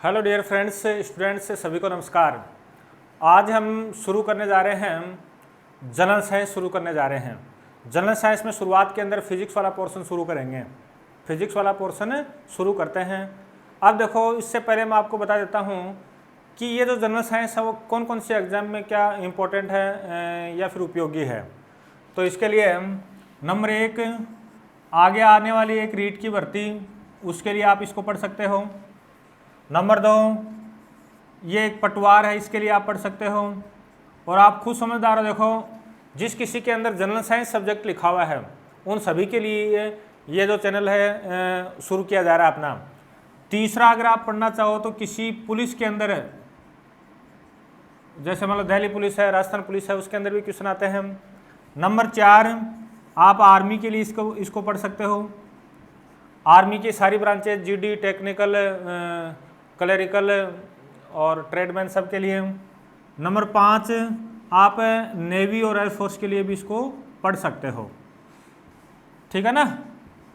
Hello dear friends, students सभी को नमस्कार। आज हम शुरू करने जा रहे हैं जनरल साइंस शुरू करने जा रहे हैं। जनरल साइंस में शुरुआत के अंदर फिजिक्स वाला पोर्शन शुरू करेंगे। फिजिक्स वाला पोर्शन शुरू करते हैं। अब देखो, इससे पहले मैं आपको बता देता हूँ कि ये जो जनरल साइंस है वो कौन कौन से एग्जाम में क्या इम्पोर्टेंट है या फिर उपयोगी है। तो इसके लिए नंबर 1, आगे आने वाली एक रीट की भर्ती, उसके लिए आप इसको पढ़ सकते हो। नंबर 2, ये एक पटवार है, इसके लिए आप पढ़ सकते हो। और आप खुद समझदार हो, देखो जिस किसी के अंदर जनरल साइंस सब्जेक्ट लिखा हुआ है उन सभी के लिए ये जो चैनल है शुरू किया जा रहा है अपना। तीसरा, अगर आप पढ़ना चाहो तो किसी पुलिस के अंदर, जैसे मतलब दिल्ली पुलिस है, राजस्थान पुलिस है, उसके अंदर भी क्वेश्चन आते हैं। नंबर 4, आप आर्मी के लिए इसको पढ़ सकते हो। आर्मी की सारी ब्रांचेज, जीडी, टेक्निकल, क्लरिकल और ट्रेडमैन सब के लिए। नंबर 5, आप नेवी और एयरफोर्स के लिए भी इसको पढ़ सकते हो। ठीक है ना।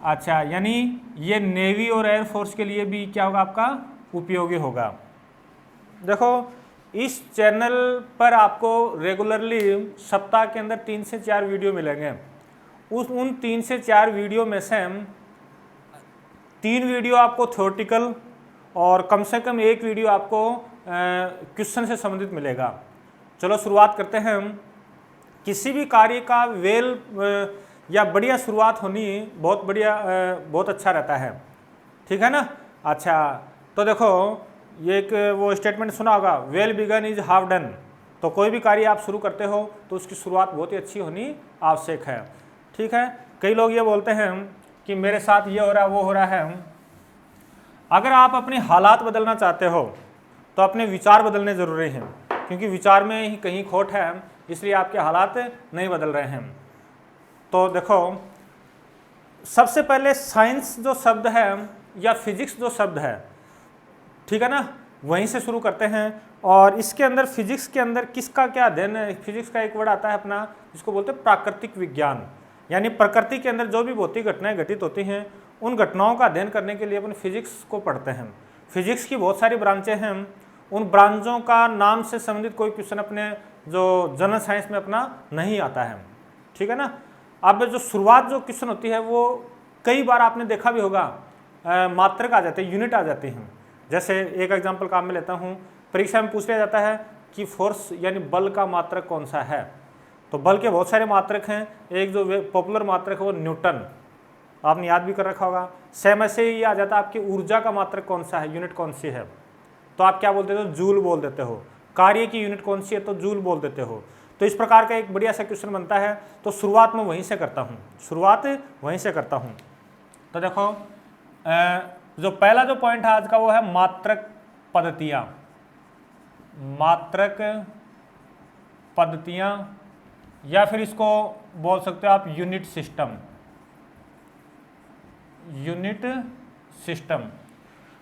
अच्छा, यानी ये नेवी और एयरफोर्स के लिए भी क्या होगा, आपका उपयोगी होगा। देखो, इस चैनल पर आपको रेगुलरली सप्ताह के अंदर 3 से 4 वीडियो मिलेंगे। उन 3 से 4 वीडियो में से 3 वीडियो आपको थ्योरेटिकल और कम से कम 1 वीडियो आपको क्वेश्चन से संबंधित मिलेगा। चलो शुरुआत करते हैं हम। किसी भी कार्य का या बढ़िया शुरुआत होनी बहुत बढ़िया, बहुत अच्छा रहता है। ठीक है ना। अच्छा, तो देखो ये एक वो स्टेटमेंट सुना होगा, well begun is half done. तो कोई भी कार्य आप शुरू करते हो तो उसकी शुरुआत बहुत ही अच्छी होनी आवश्यक है। ठीक है। कई लोग ये बोलते हैं कि मेरे साथ ये हो रहा है, वो हो रहा है। अगर आप अपने हालात बदलना चाहते हो तो अपने विचार बदलने ज़रूरी हैं, क्योंकि विचार में ही कहीं खोट है, इसलिए आपके हालात नहीं बदल रहे हैं। तो देखो, सबसे पहले साइंस जो शब्द है या फिजिक्स जो शब्द है, ठीक है ना, वहीं से शुरू करते हैं। और इसके अंदर फिजिक्स के अंदर किसका क्या अध्ययन है। फिजिक्स का एक वर्ड आता है अपना, जिसको बोलते हैं प्राकृतिक विज्ञान, यानी प्रकृति के अंदर जो भी भौतिक घटनाएं घटित होती हैं उन घटनाओं का अध्ययन करने के लिए अपन फिजिक्स को पढ़ते हैं। फिजिक्स की बहुत सारी ब्रांचें हैं, उन ब्रांचों का नाम से संबंधित कोई क्वेश्चन अपने जो जनरल साइंस में अपना नहीं आता है। ठीक है ना। अब जो शुरुआत जो क्वेश्चन होती है वो कई बार आपने देखा भी होगा, मात्रक आ जाते हैं, यूनिट आ जाती हैं। जैसे एक एग्जाम्पल काम में लेता हूँ, परीक्षा में पूछ लिया जाता है कि फोर्स यानी बल का मात्रक कौन सा है। तो बल के बहुत सारे मात्रक हैं। एक जो पॉपुलर मात्रक है वो न्यूटन, आपने याद भी कर रखा होगा। सेम ऐसे ही आ जाता है आपकी ऊर्जा का मात्रक कौन सा है, यूनिट कौन सी है, तो आप क्या बोलते हो, जूल बोल देते हो। कार्य की यूनिट कौन सी है, तो जूल बोल देते हो। तो इस प्रकार का एक बढ़िया सा क्वेश्चन बनता है। तो शुरुआत में वहीं से करता हूँ, तो देखो जो पहला जो पॉइंट है आज का वो है मात्रक पद्धतियाँ, या फिर इसको बोल सकते हो आप यूनिट सिस्टम।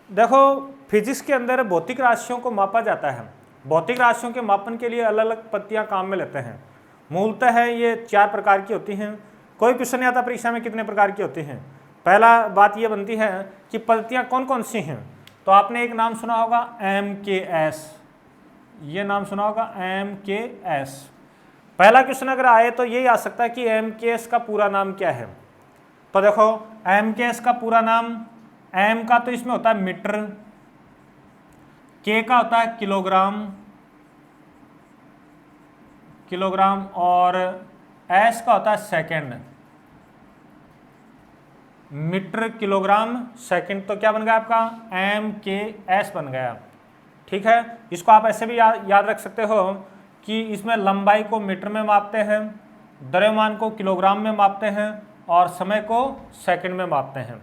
देखो, फिजिक्स के अंदर भौतिक राशियों को मापा जाता है। भौतिक राशियों के मापन के लिए अलग अलग पद्धतियाँ काम में लेते हैं। मूलतः ये 4 प्रकार की होती हैं। कोई क्वेश्चन नहीं आता परीक्षा में कितने प्रकार की होती हैं। पहला बात ये बनती है कि पद्धतियाँ कौन कौन सी हैं। तो आपने एक नाम सुना होगा MKS, ये नाम सुना होगा MKS। पहला क्वेश्चन अगर आए तो यही आ सकता है कि MKS का पूरा नाम क्या है। तो देखो, MKS का पूरा नाम, M का तो इसमें होता है मीटर, K का होता है किलोग्राम और S का होता है सेकंड। मीटर, किलोग्राम, सेकंड, तो क्या बन गया आपका MKS बन गया। ठीक है। इसको आप ऐसे भी याद रख सकते हो कि इसमें लंबाई को मीटर में मापते हैं, द्रव्यमान को किलोग्राम में मापते हैं और समय को सेकंड में मापते हैं।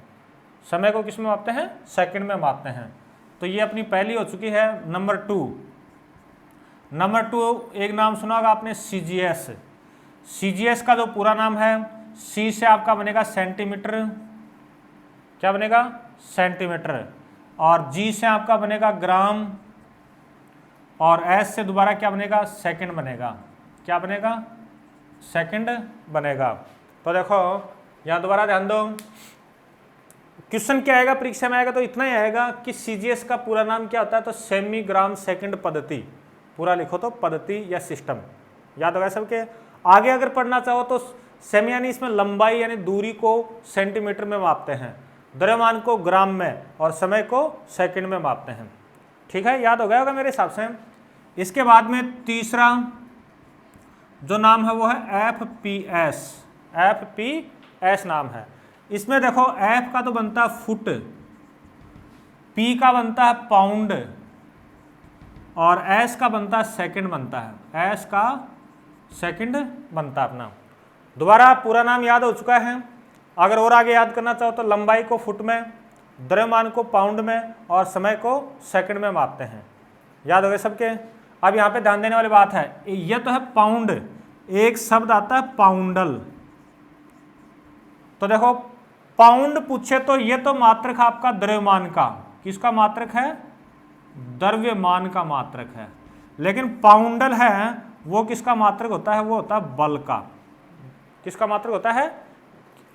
समय को किस में मापते हैं, सेकंड में मापते हैं। तो ये अपनी पहली हो चुकी है। नंबर 2 एक नाम सुना होगा आपने CGS का जो पूरा नाम है, C से आपका बनेगा सेंटीमीटर, क्या बनेगा, सेंटीमीटर, और G से आपका बनेगा ग्राम, और S से दोबारा क्या बनेगा, सेकंड बनेगा। क्या बनेगा, सेकंड बनेगा। तो देखो यहाँ दोबारा ध्यान दो, क्वेश्चन क्या आएगा परीक्षा में आएगा तो इतना ही आएगा कि सीजीएस का पूरा नाम क्या होता है, तो सेमीग्राम सेकंड पद्धति, पूरा लिखो तो पद्धति या सिस्टम, याद होगा सबके। आगे अगर पढ़ना चाहो तो सेमी यानी इसमें लंबाई यानी दूरी को सेंटीमीटर में मापते हैं, द्रव्यमान को ग्राम में और समय को सेकंड में मापते हैं। ठीक है, याद हो गया होगा मेरे हिसाब से। इसके बाद में तीसरा जो नाम है वो है FPS, FPS नाम है। इसमें देखो F का तो बनता है फुट, P का बनता है पाउंड और S का बनता है सेकंड बनता है, S का सेकंड बनता है अपना। दोबारा पूरा नाम याद हो चुका है। अगर और आगे याद करना चाहो तो लंबाई को फुट में, द्रव्यमान को पाउंड में और समय को सेकंड में मापते हैं। याद हो गए सबके। अब यहाँ पे ध्यान देने वाली बात है, यह तो है पाउंड, एक शब्द आता है पाउंडल। तो देखो पाउंड पूछे तो ये तो मात्रक आपका द्रव्यमान का, किसका मात्रक है, द्रव्यमान का मात्रक है। लेकिन पाउंडल है वो किसका मात्रक होता है, वो होता है बल का। किसका मात्रक होता है,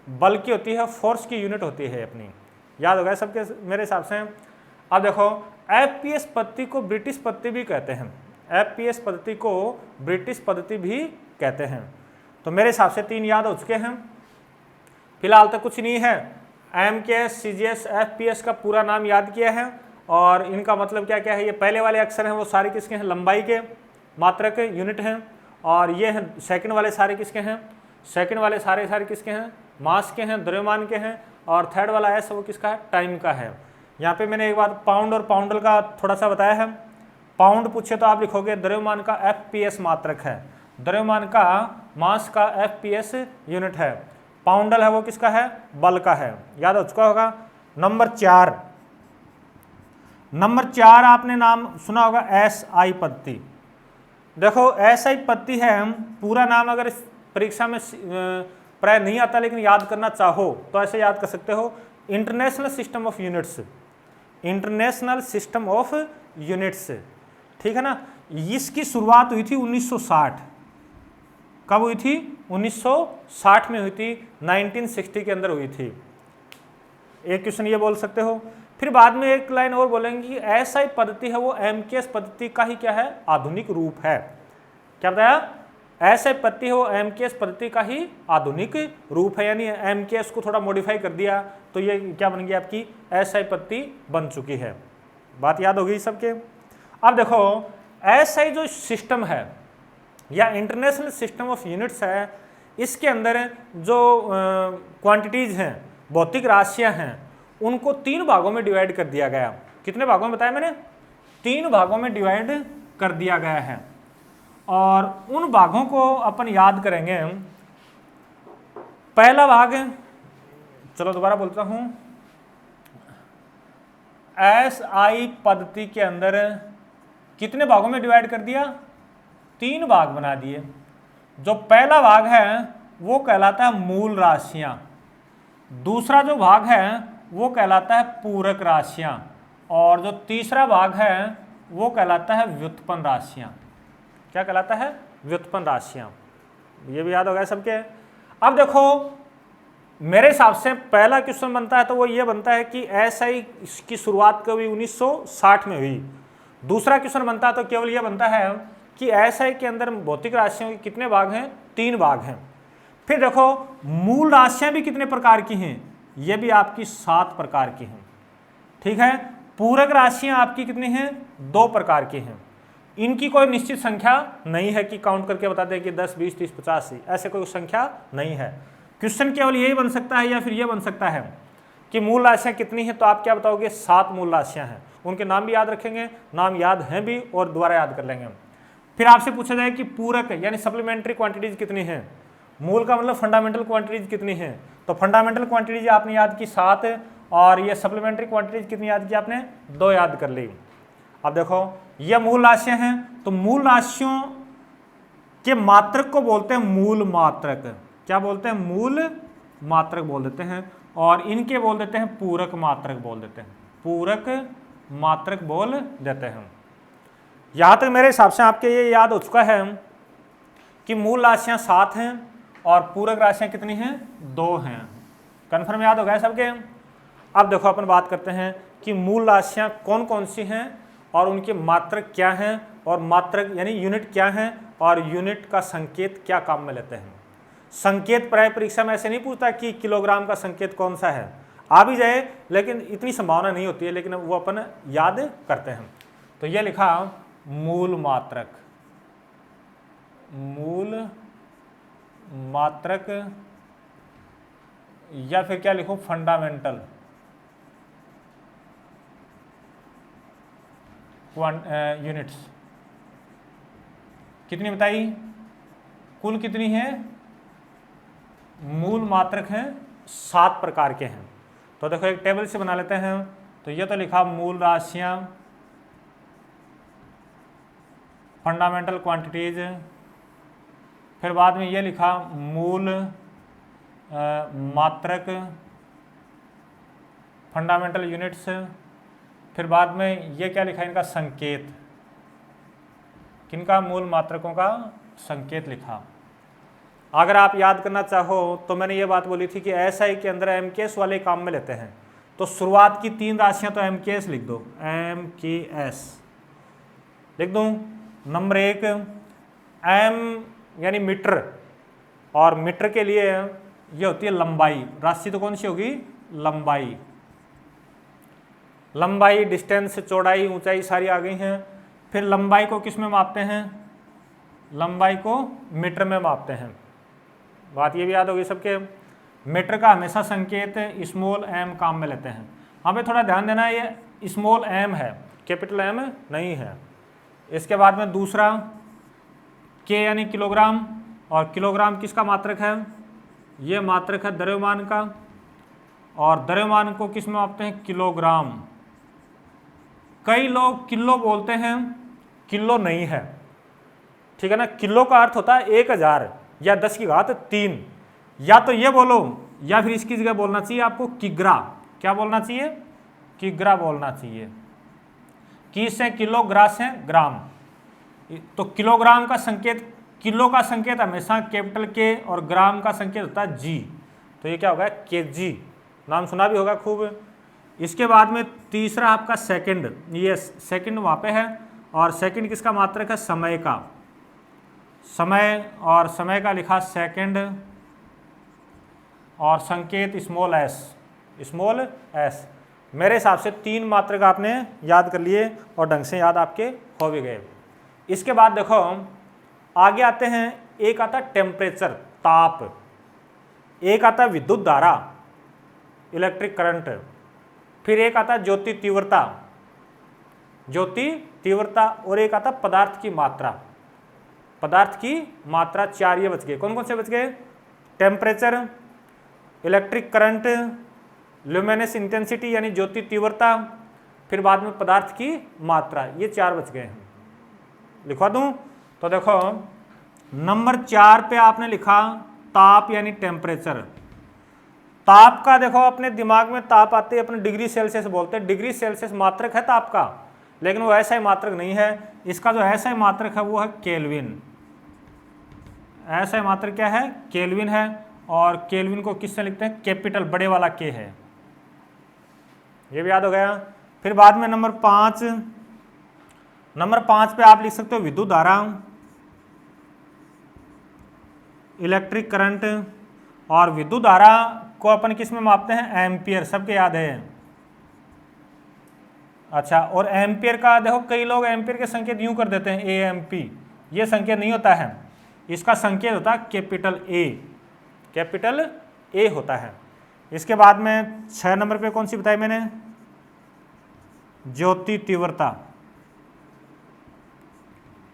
बल की होती है, फोर्स की यूनिट होती है अपनी। याद हो गया सबके मेरे हिसाब से। अब देखो FPS पद्धति को ब्रिटिश पद्धति भी कहते हैं, FPS पद्धति को ब्रिटिश पद्धति भी कहते हैं। तो मेरे हिसाब से 3 याद हो चुके हैं। फिलहाल तो कुछ नहीं है, MKS, CGS, FPS का पूरा नाम याद किया है और इनका मतलब क्या क्या है। ये पहले वाले अक्षर हैं वो सारे किसके हैं, लंबाई के मात्रक यूनिट हैं, और ये हैं सेकंड वाले सारे किसके हैं, सेकंड वाले सारे किसके हैं, मास के हैं, द्रव्यमान के हैं, और थर्ड वाला S वो किसका है, टाइम का है। यहाँ पे मैंने एक बात पाउंड और पाउंडल का थोड़ा सा बताया है। पाउंड पूछे तो आप लिखोगे द्रव्यमान का FPS मात्रक है, द्रव्यमान का मास का FPS यूनिट है। पाउंडल है वो किसका है, बल का है। याद हो चुका होगा। नंबर 4 आपने नाम सुना होगा SI पद्धति। देखो SI पद्धति है, पूरा नाम अगर परीक्षा में प्राय नहीं आता लेकिन याद करना चाहो तो ऐसे याद कर सकते हो, international system of units, international system of units. ठीक है ना। इसकी शुरुआत हुई थी 1960। कब हुई थी, 1960 में हुई थी, 1960 के अंदर हुई थी। एक क्वेश्चन ये बोल सकते हो। फिर बाद में एक लाइन और बोलेंगे कि SI पद्धति है वो MKS पद्धति का ही क्या है, आधुनिक रूप है। क्या बताया, SI पद्धति है वो MKS पद्धति का ही आधुनिक रूप है, यानी MKS को थोड़ा मॉडिफाई कर दिया तो ये क्या बन गई, आपकी SI पद्धति बन चुकी है। बात याद हो गई सबके। अब देखो SI जो सिस्टम है या इंटरनेशनल सिस्टम ऑफ यूनिट्स है, इसके अंदर जो क्वांटिटीज हैं, भौतिक राशियां हैं, उनको 3 भागों में डिवाइड कर दिया गया। कितने भागों में बताया मैंने, 3 भागों में डिवाइड कर दिया गया है। और उन भागों को अपन याद करेंगे। पहला भाग, चलो दोबारा बोलता हूं, SI पद्धति के अंदर कितने भागों में डिवाइड कर दिया, 3 भाग बना दिए। जो पहला भाग है वो कहलाता है मूल राशियां, दूसरा जो भाग है वो कहलाता है पूरक राशियां, और जो तीसरा भाग है वो कहलाता है व्युत्पन्न राशियां। क्या कहलाता है, व्युत्पन्न राशियां। ये भी याद हो गया सबके। अब देखो मेरे हिसाब से पहला क्वेश्चन बनता है तो वो ये बनता है कि SI की शुरुआत कभी 1960 में हुई। दूसरा क्वेश्चन बनता है तो केवल ये बनता है कि SI के अंदर भौतिक राशियों के कितने भाग हैं, 3 भाग हैं। फिर देखो मूल राशियां भी कितने प्रकार की हैं, ये भी आपकी 7 प्रकार की हैं। ठीक है। पूरक राशियां आपकी कितनी हैं, 2 प्रकार की हैं। इनकी कोई निश्चित संख्या नहीं है कि काउंट करके बता दें कि 10, 20, 30, 50, ऐसे कोई संख्या नहीं है। क्वेश्चन केवल यही बन सकता है या फिर यह बन सकता है कि मूल राशियां कितनी हैं, तो आप क्या बताओगे, 7 मूल राशियां हैं। उनके नाम भी याद रखेंगे, नाम याद हैं भी और दोबारा याद कर लेंगे। फिर आपसे पूछा जाए कि पूरक यानी सप्लीमेंट्री क्वांटिटीज कितनी हैं। मूल का मतलब फंडामेंटल क्वांटिटीज कितनी हैं, तो फंडामेंटल क्वांटिटीज आपने याद की 7, और ये सप्लीमेंट्री क्वांटिटीज कितनी याद की आपने, 2 याद कर ली। अब देखो ये मूल राशियां हैं, तो मूल राशियों के मात्रक को बोलते हैं मूल मात्रक। क्या बोलते हैं, मूल मात्रक बोल देते हैं, और इनके बोल देते हैं पूरक मात्रक बोल देते हैं, पूरक मात्रक बोल देते हैं। यहां तक मेरे हिसाब से आपके ये याद हो चुका है कि मूल राशियां 7 हैं और पूरक राशियां कितनी हैं, 2 हैं। कन्फर्म याद हो गया सबके। अब देखो अपन बात करते हैं कि मूल राशियां कौन कौन सी हैं और उनके मात्रक क्या हैं, और मात्रक यानी यूनिट क्या हैं, और यूनिट का संकेत क्या काम में लेते हैं। संकेत प्राय परीक्षा में ऐसे नहीं पूछता कि किलोग्राम का संकेत कौन सा है, आ भी जाए लेकिन इतनी संभावना नहीं होती है, लेकिन वो अपन याद करते हैं। तो ये लिखा मूल मात्रक, मूल मात्रक, या फिर क्या लिखूं, फंडामेंटल यूनिट्स। कितनी बताई, कुल कितनी है, मूल मात्रक हैं 7 प्रकार के हैं। तो देखो एक टेबल से बना लेते हैं। तो ये तो लिखा मूल राशियां, फंडामेंटल क्वांटिटीज, फिर बाद में ये लिखा मूल मात्रक, फंडामेंटल यूनिट्स, फिर बाद में ये क्या लिखा, इनका संकेत, किनका, मूल मात्रकों का संकेत लिखा। अगर आप याद करना चाहो तो मैंने ये बात बोली थी कि एसआई के अंदर एमकेएस वाले काम में लेते हैं। तो शुरुआत की 3 राशियां तो एमकेएस लिख दो, एमकेएस लिख दूं। नंबर 1 एम यानी मीटर, और मीटर के लिए ये होती है लंबाई। राशि तो कौन सी होगी, लंबाई। लंबाई, डिस्टेंस, चौड़ाई, ऊंचाई सारी आ गई हैं। फिर लंबाई को किस में मापते हैं, लंबाई को मीटर में मापते हैं। बात ये भी याद होगी सबके। मीटर का हमेशा संकेत स्मॉल एम काम में लेते हैं। हमें थोड़ा ध्यान देना है, ये स्मॉल एम है, कैपिटल एम नहीं है। इसके बाद में दूसरा के यानी किलोग्राम, और किलोग्राम किसका मात्रक है, ये मात्रक है द्रव्यमान का, और द्रव्यमान को किस में मापते हैं, किलोग्राम। कई लोग किलो बोलते हैं, किलो नहीं है, ठीक है ना। किलो का अर्थ होता है 1000 या 10 की घात 3। या तो ये बोलो, या फिर इसकी जगह बोलना चाहिए आपको किग्रा। क्या बोलना चाहिए, किग्रा बोलना चाहिए। की से किलो, ग्रा से ग्राम। तो किलोग्राम का संकेत, किलो का संकेत हमेशा कैपिटल के, और ग्राम का संकेत होता है जी। तो ये क्या होगा, केजी। नाम सुना भी होगा खूब। इसके बाद में तीसरा आपका सेकंड, ये सेकंड वहाँ पे है, और सेकंड किसका मात्रक है, समय का। समय, और समय का लिखा सेकंड, और संकेत स्मॉल एस, स्मॉल एस। मेरे हिसाब से 3 मात्रक आपने याद कर लिए और ढंग से याद आपके हो भी गए। इसके बाद देखो आगे आते हैं, एक आता टेम्परेचर, ताप, एक आता विद्युत धारा, इलेक्ट्रिक करंट, फिर एक आता ज्योति तीव्रता, ज्योति तीव्रता, और एक आता पदार्थ की मात्रा, पदार्थ की मात्रा। 4 ये बच गए। कौन कौन से बच गए, टेम्परेचर, इलेक्ट्रिक करंट, ल्यूमिनेस इंटेंसिटी यानी ज्योति तीव्रता, फिर बाद में पदार्थ की मात्रा। ये 4 बच गए हैं। लिखवा दूं, तो देखो नंबर 4 पे आपने लिखा ताप यानी टेम्परेचर। ताप का देखो अपने दिमाग में ताप आते ही अपने डिग्री सेल्सियस बोलते हैं। डिग्री सेल्सियस मात्रक है ताप का, लेकिन वो ऐसा ही मात्रक नहीं है। इसका जो ऐसा ही मात्रक है वो है केल्विन। ऐसा ही मात्रक क्या है, केल्विन है। और केल्विन को किससे लिखते हैं, कैपिटल बड़े वाला के है। ये भी याद हो गया। फिर बाद में नंबर 5, नंबर 5 पे आप लिख सकते हो विद्युत धारा, इलेक्ट्रिक करंट, और विद्युत धारा को अपन किस में मापते हैं, एम्पियर। सबके याद है। अच्छा, और एम्पियर का देखो कई लोग एम्पियर के संकेत यूं कर देते हैं AMP। ये संकेत नहीं होता है, इसका संकेत होता है कैपिटल A, कैपिटल A होता है। इसके बाद में 6 नंबर पे कौन सी बताई मैंने, ज्योति तीव्रता,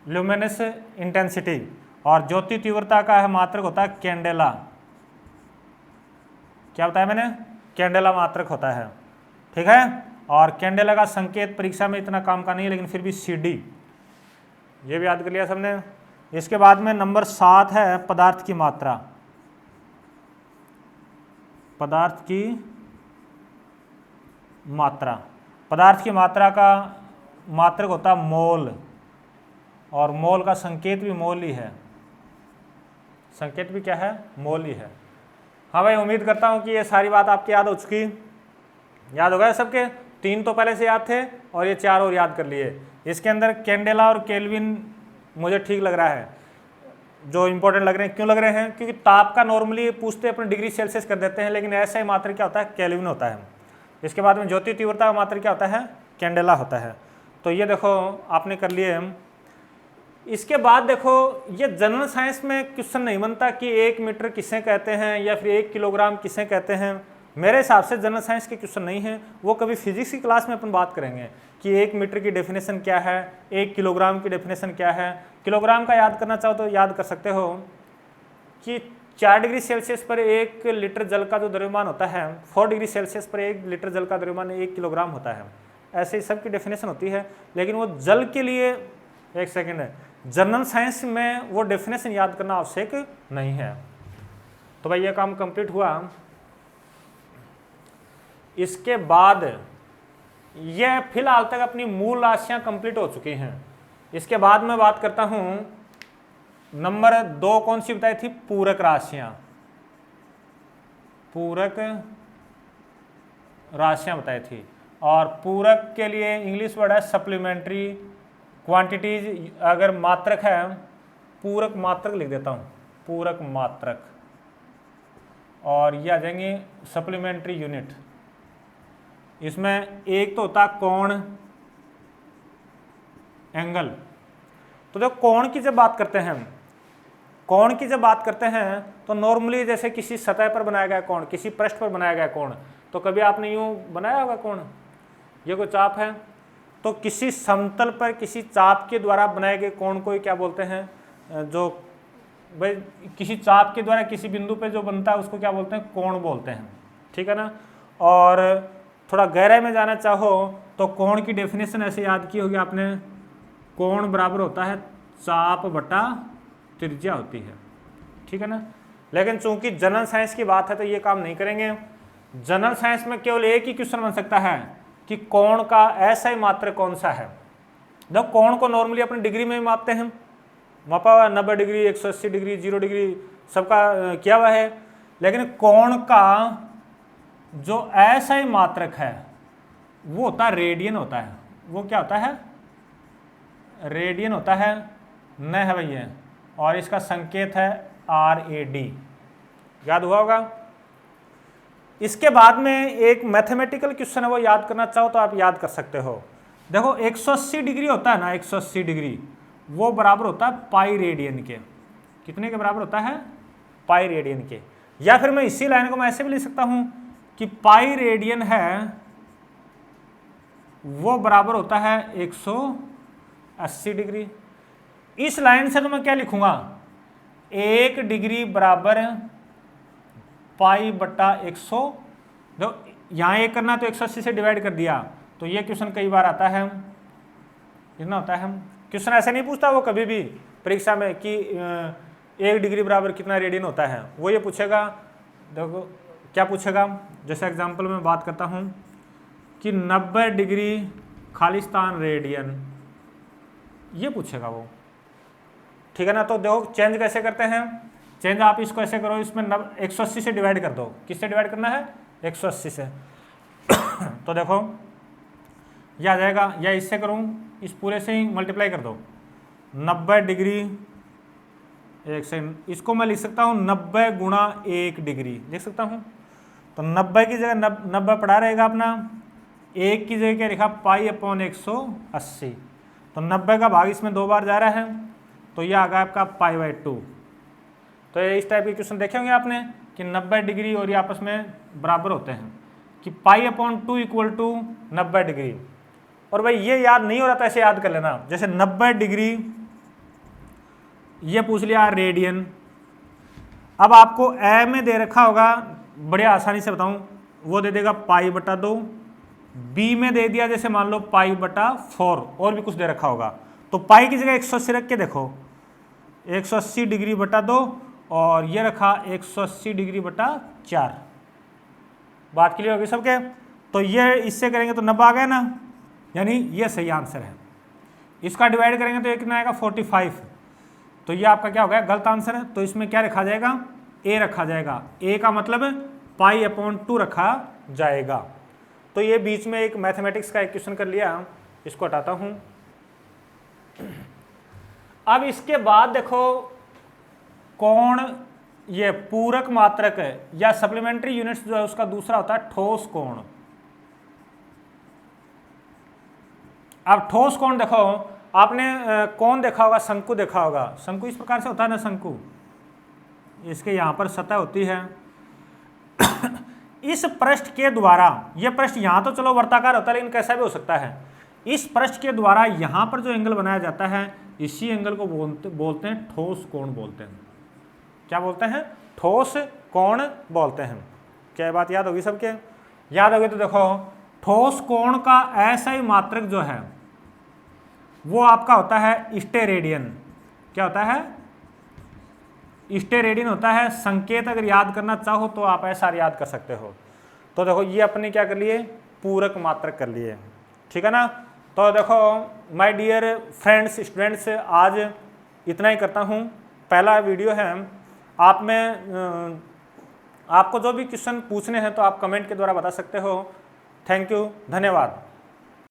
ल्यूमिनेस इंटेंसिटी, और ज्योति तीव्रता का है मात्रक होता है कैंडेला। क्या बताया मैंने, कैंडेला मात्रक होता है, ठीक है। और कैंडेला का संकेत परीक्षा में इतना काम का नहीं है, लेकिन फिर भी CD, ये भी याद कर लिया सबने। इसके बाद में नंबर 7 है पदार्थ की मात्रा। पदार्थ की मात्रा, पदार्थ की मात्रा का मात्रक होता है मोल, और मोल का संकेत भी मोल ही है। संकेत भी क्या है, मोल ही है। हाँ भाई, उम्मीद करता हूँ कि ये सारी बात आपकी याद हो चुकी। याद होगा सबके, 3 तो पहले से याद थे और ये 4 और याद कर लिए। इसके अंदर कैंडेला और केल्विन मुझे ठीक लग रहा है, जो इंपॉर्टेंट लग रहे हैं। क्यों लग रहे हैं? क्योंकि ताप का नॉर्मली पूछते अपने डिग्री सेल्सियस कर देते हैं, लेकिन ऐसा ही मात्रक क्या होता है? केल्विन होता है। इसके बाद में ज्योति तीव्रता का मात्रक क्या होता है? कैंडेला होता है। तो ये देखो आपने कर लिए। इसके बाद देखो ये जनरल साइंस में क्वेश्चन नहीं बनता कि 1 मीटर किसे कहते हैं या फिर 1 किलोग्राम किसे कहते हैं। मेरे हिसाब से जनरल साइंस के क्वेश्चन नहीं है, वो कभी फिजिक्स की क्लास में अपन बात करेंगे कि 1 मीटर की डेफिनेशन क्या है, 1 किलोग्राम की डेफिनेशन क्या है। किलोग्राम का याद करना चाहो तो याद कर सकते हो कि 4 डिग्री सेल्सियस पर 1 लीटर जल का जो द्रव्यमान होता है, 4 डिग्री सेल्सियस पर 1 लीटर जल का द्रव्यमान 1 किलोग्राम होता है। ऐसे ही सबकी डेफिनेशन होती है, लेकिन वो जल के लिए, एक सेकेंड है, जनरल साइंस में वो डेफिनेशन याद करना आवश्यक नहीं है। तो भाई ये काम कंप्लीट हुआ। इसके बाद ये फिलहाल तक अपनी मूल राशियां कंप्लीट हो चुकी हैं। इसके बाद मैं बात करता हूं नंबर 2 कौन सी बताई थी? पूरक राशियां। पूरक राशियां बताई थी, और पूरक के लिए इंग्लिश वर्ड है सप्लीमेंट्री क्वांटिटीज। अगर मात्रक है, पूरक मात्रक लिख देता हूं, पूरक मात्रक, और ये आ जाएंगे सप्लीमेंट्री यूनिट। इसमें एक तो होता कोण, एंगल। तो जब कोण की जब बात करते हैं, कोण की जब बात करते हैं तो नॉर्मली जैसे किसी सतह पर बनाया गया कोण, किसी पृष्ठ पर बनाया गया कोण, तो कभी आपने यूं बनाया होगा कोण, ये कोई चाप है, तो किसी समतल पर किसी चाप के द्वारा बनाए गए कोण को क्या बोलते हैं? जो भाई किसी चाप के द्वारा किसी बिंदु पे जो बनता है उसको क्या बोलते हैं? कोण बोलते हैं, ठीक है ना। और थोड़ा गहराई में जाना चाहो तो कोण की डेफिनेशन ऐसे याद की होगी आपने, कोण बराबर होता है चाप बटा त्रिज्या होती है, ठीक है ना। लेकिन चूंकि जनरल साइंस की बात है तो ये काम नहीं करेंगे। जनरल साइंस में केवल एक ही क्वेश्चन बन सकता है कि कोण का ऐसा ही मात्रक कौन सा है। देखो कोण को नॉर्मली अपने डिग्री में ही मापते हैं, मापा हुआ 90 डिग्री, 180 डिग्री, 0 डिग्री सबका किया हुआ है। लेकिन कोण का जो ऐसा ही मात्रक है वो होता है रेडियन होता है। वो क्या होता है? रेडियन होता है, न है भैया, और इसका संकेत है RAD, याद हुआ होगा। इसके बाद में एक मैथमेटिकल क्वेश्चन है, वो याद करना चाहो तो आप याद कर सकते हो। देखो 180 डिग्री होता है ना, 180 डिग्री वो बराबर होता है पाई रेडियन के। कितने के बराबर होता है? पाई रेडियन के। या फिर मैं इसी लाइन को मैं ऐसे भी लिख सकता हूं कि पाई रेडियन है वो बराबर होता है 180 डिग्री। इस लाइन से तो मैं क्या लिखूंगा? 1 डिग्री बराबर पाई बटा 100। जो यहाँ एक करना तो 180 से डिवाइड कर दिया। तो ये क्वेश्चन कई बार आता है, कितना होता है? क्वेश्चन ऐसे नहीं पूछता वो कभी भी परीक्षा में कि 1 डिग्री बराबर कितना रेडियन होता है। वो ये पूछेगा, देखो क्या पूछेगा, जैसे एग्जांपल में बात करता हूँ कि 90 डिग्री खालिस्तान रेडियन, ये पूछेगा वो, ठीक है ना। तो देखो चेंज कैसे करते हैं? चेंज आप इसको ऐसे करो, इसमें 180 से डिवाइड कर दो। किससे डिवाइड करना है? 180 से। तो देखो यह आ जाएगा, या इससे करूँ, इस पूरे से ही मल्टीप्लाई कर दो। 90 डिग्री, एक सेकंड, इसको मैं लिख सकता हूँ 90 गुणा 1 डिग्री लिख सकता हूँ। तो 90 की जगह 90 पड़ा रहेगा अपना, 1 की जगह क्या लिखा? Pi upon 180। तो 90 का भाग इसमें 2 बार जा रहा है, तो यह आ गया आपका पाई बाई 2। तो इस टाइप के क्वेश्चन देखे होंगे आपने कि 90 डिग्री और ये आपस में बराबर होते हैं कि pi upon 2 equal to 90 degree. और भाई ये याद नहीं हो रहा था, ऐसे याद कर लेना, जैसे 90 डिग्री ये पूछ लिया रेडियन। अब आपको ए में दे रखा होगा, बड़े आसानी से बताऊं, वो दे देगा पाई बटा 2। बी में दे दिया जैसे मान लो पाई बटा 4, और भी कुछ दे रखा होगा। तो पाई की जगह 180 रख के देखो, 180 डिग्री बटा 2, और ये रखा 180 डिग्री बटा 4। बात क्लियर होगी सबके? तो ये इससे करेंगे तो 90 आ गया ना, यानी ये सही आंसर है। इसका डिवाइड करेंगे तो ये कितना आएगा? 45। तो ये आपका क्या हो गया? गलत आंसर है। तो इसमें क्या रखा जाएगा? ए रखा जाएगा। ए का मतलब पाई अपॉन 2 रखा जाएगा। तो ये बीच में एक मैथमेटिक्स का एक क्वेश्चन कर लिया, इसको हटाता हूं। अब इसके बाद देखो कोण, ये पूरक मात्रक है या सप्लीमेंट्री यूनिट्स जो है उसका दूसरा होता है ठोस कोण। अब ठोस कोण देखो, आपने कोण देखा होगा, शंकु देखा होगा, शंकु इस प्रकार से होता है ना, शंकु इसके यहां पर सतह होती है। इस पृष्ठ के द्वारा, यह पृष्ठ यहां तो चलो वर्ताकार होता है लेकिन कैसा भी हो सकता है, इस पृष्ठ के द्वारा यहां पर जो एंगल बनाया जाता है इसी एंगल को बोलते हैं ठोस कोण बोलते हैं। क्या बोलते हैं? ठोस कोण बोलते हैं। क्या बात याद होगी सबके? याद होगी तो देखो, ठोस कोण का ऐसा मात्रक जो है वो आपका होता है स्टेरेडियन। क्या होता है? स्टेरेडियन होता है। संकेत अगर याद करना चाहो तो आप ऐसा याद कर सकते हो। तो देखो ये अपने क्या कर लिए, पूरक मात्रक कर लिए, ठीक है ना। तो देखो माय डियर फ्रेंड्स, स्टूडेंट्स, आज इतना ही करता हूँ। पहला वीडियो है, आप में आपको जो भी क्वेश्चन पूछने हैं तो आप कमेंट के द्वारा बता सकते हो। थैंक यू, धन्यवाद।